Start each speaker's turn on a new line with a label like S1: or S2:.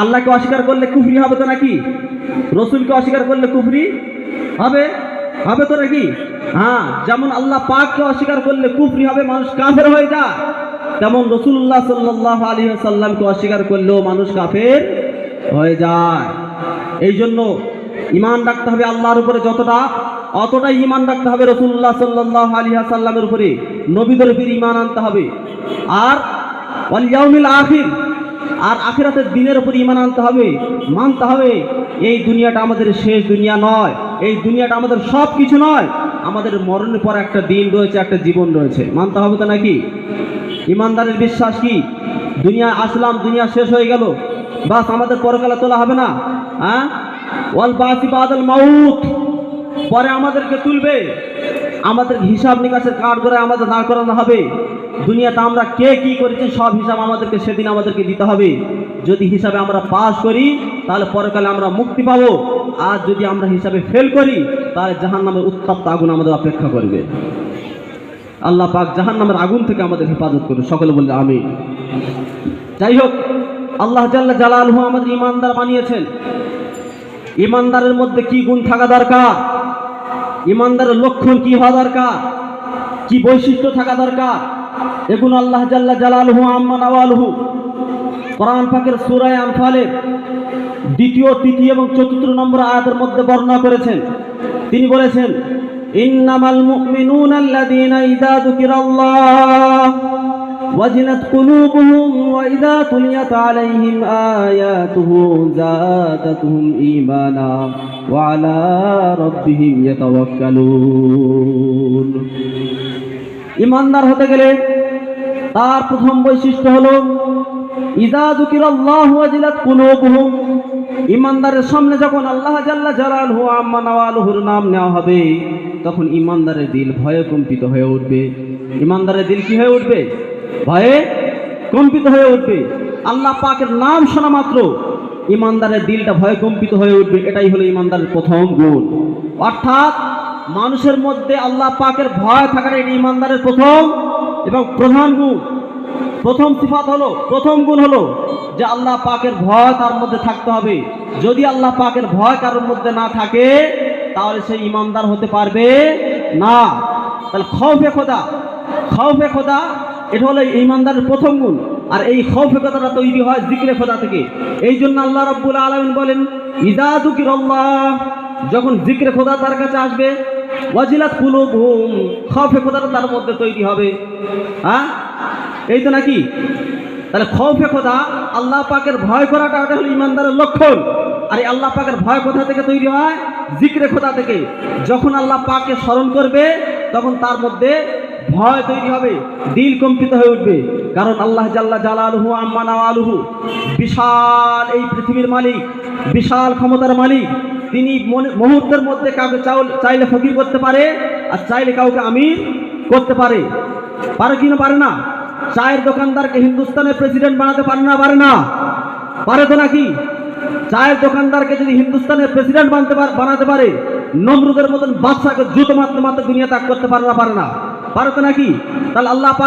S1: আল্লাহকে অস্বীকার করলে কুফরি হবে তো নাকি? রসুলকে অস্বীকার করলে কুফরি হবে? হবে তো নাকি? হ্যাঁ, যেমন আল্লাহ পাককে অস্বীকার করলে কুফরি হবে, মানুষ কাফের হয়ে যায়, তেমন রাসূলুল্লাহ সাল্লাল্লাহু আলাইহি ওয়াসাল্লামকে অস্বীকার করলেও মানুষ কাফের হয়ে যায়। এই জন্য ঈমান রাখতে হবে আল্লাহর উপরে যতটা, অতটাই ঈমান রাখতে হবে রাসূলুল্লাহ সাল্লাল্লাহু আলাইহি ওয়াসাল্লামের উপরে, নবীদের উপরে ঈমান আনতে হবে। আর ওয়াল ইয়াউমিল আখির, আর আখিরাতের দিনের উপর ঈমান আনতে হবে, মানতে হবে এই দুনিয়াটা আমাদের শেষ দুনিয়া নয়, এই দুনিয়াটা আমাদের সব কিছু নয়, আমাদের মরণের পর একটা দিন রয়েছে, একটা জীবন রয়েছে, মানতে হবে তো নাকি? ঈমানদারের বিশ্বাস কি দুনিয়া আসলাম, দুনিয়া শেষ হয়ে গেল, বাস আমাদের পরকালে তোলা হবে না? হ্যাঁ, ওয়াল বাসি বাদাল মাউত, পরে আমাদেরকে তুলবে, আমাদের হিসাব নিকাশের কাঠ করে আমাদের দাঁড় করানো হবে। দুনিয়াতে আমরা কে কি করেছি সব হিসাব আমাদেরকে সেদিন আমাদেরকে দিতে হবে। যদি হিসাবে আমরা পাস করি তাহলে পরকালে আমরা মুক্তি পাবো, আর যদি আমরা হিসাবে ফেল করি তাহলে জাহান্নামের উত্তপ্ত আগুন আমাদের অপেক্ষা করবে। আল্লাহ পাক জাহান্নামের আগুন থেকে আমাদের হেফাজত করবে, সকলে বললে আমিন। যাই হোক, আল্লাহ জাল্লা জালালহু আমাদের ঈমানদার বানিয়েছেন। ঈমানদারের মধ্যে কি গুণ থাকা দরকার, ঈমানদারের লক্ষণ কি হওয়া দরকার, কি বৈশিষ্ট্য থাকা দরকার, এগুলো আল্লাহ জাল্লা জালালহু আম্মা নাওয়ালহু কোরআন পাকের সূরা আনফালের 2, 3 এবং 4 নম্বর আয়াতের মধ্যে বর্ণনা করেছেন। তিনি বলেছেন, ইন্নামাল মুমিনুনা আল্লাযীনা ইযা যুকিরাল্লাহ ওয়াজিলাত কুলুবুহুম ওয়া ইযা তুলিয়াত আলাইহিম আয়াতুহু যাদাতুহুম ঈমানা ওয়া আলা রাব্বিহিম ইয়াতাওয়াক্কালুন। ঈমানদার হতে গেলে তার প্রথম বৈশিষ্ট্য হলো ইযা যুকিরাল্লাহু ওয়াজিলাত কুলুবুহুম। ঈমানদারের সামনে যখন আল্লাহ জাল্লা জালালহু আম্মা নাওয়ালহুর নাম নেওয়া হবে তখন ঈমানদারের দিল ভয়ে কম্পিত হয়ে উঠবে। ঈমানদারের দিল কি হয়ে উঠবে? ভয়ে কম্পিত হয়ে উঠবে। আল্লাহ পাকের নাম শোনা মাত্র ঈমানদারের দিলটা ভয়ে কম্পিত হয়ে উঠবে। এটাই হলো ঈমানদারের প্রথম গুণ। অর্থাৎ মানুষের মধ্যে আল্লাহ পাকের ভয় থাকাটা এটি ঈমানদারের প্রথম এবং প্রধান গুণ। প্রথম সিফাত হলো, প্রথম গুণ হলো যে আল্লাহ পাকের ভয় তার মধ্যে থাকতে হবে। যদি আল্লাহ পাকের ভয় কারোর মধ্যে না থাকে তাহলে সে ঈমানদার হতে পারবে না। তাহলে খৌফে খোদা, খৌফে খোদা এটা হলো ঈমানদারের প্রথম গুণ। আর এই খৌফে খোদাটা তৈরি হয় জিকিরে খোদা থেকে। এই জন্য আল্লাহ রাব্বুল আলামিন বলেন, ইযা যুকিরাল্লাহ, যখন জিকিরে খোদা তার কাছে আসবে, ওয়াজিলাত কুলুবুহুম, খৌফে খোদাটা তার মধ্যে তৈরি হবে। হ্যাঁ, এই তো নাকি? তাহলে খৌফে খোদা, আল্লাহ পাকের ভয় করাটা ওটা হলো ঈমানদারের লক্ষণ। আর এই আল্লাহ পাকের ভয় কোথা থেকে তৈরি হয়? জিকিরে খোদা থেকে। যখন আল্লাহ পাককে স্মরণ করবে তখন তার মধ্যে ভয় তৈরি হবে, দিল কম্পিত হয়ে উঠবে। কারণ আল্লাহ জাল্লা জালালহু আম্মা নাওয়ালহু বিশাল এই পৃথিবীর মালিক, বিশাল ক্ষমতার মালিক। তিনি মুহূর্তের মধ্যে কাউকে চাইলে ফকির করতে পারে আর চাইলে কাউকে আমির করতে পারে। পারে কি না? পারে না? চায়ের দোকানদারকে হিন্দুস্তানের প্রেসিডেন্ট বানাতে পারে না? পারে না? পারে তো নাকি? চায়ের দোকানদারকে যদি হিন্দুস্তানের প্রেসিডেন্ট বানাতে পারে, নমরুদের মতন বাদশাকে জুতো মারতে মারতে দুনিয়া ত্যাগ করতে পারে না? পারে না? পারে তো নাকি? তাহলে আল্লাহ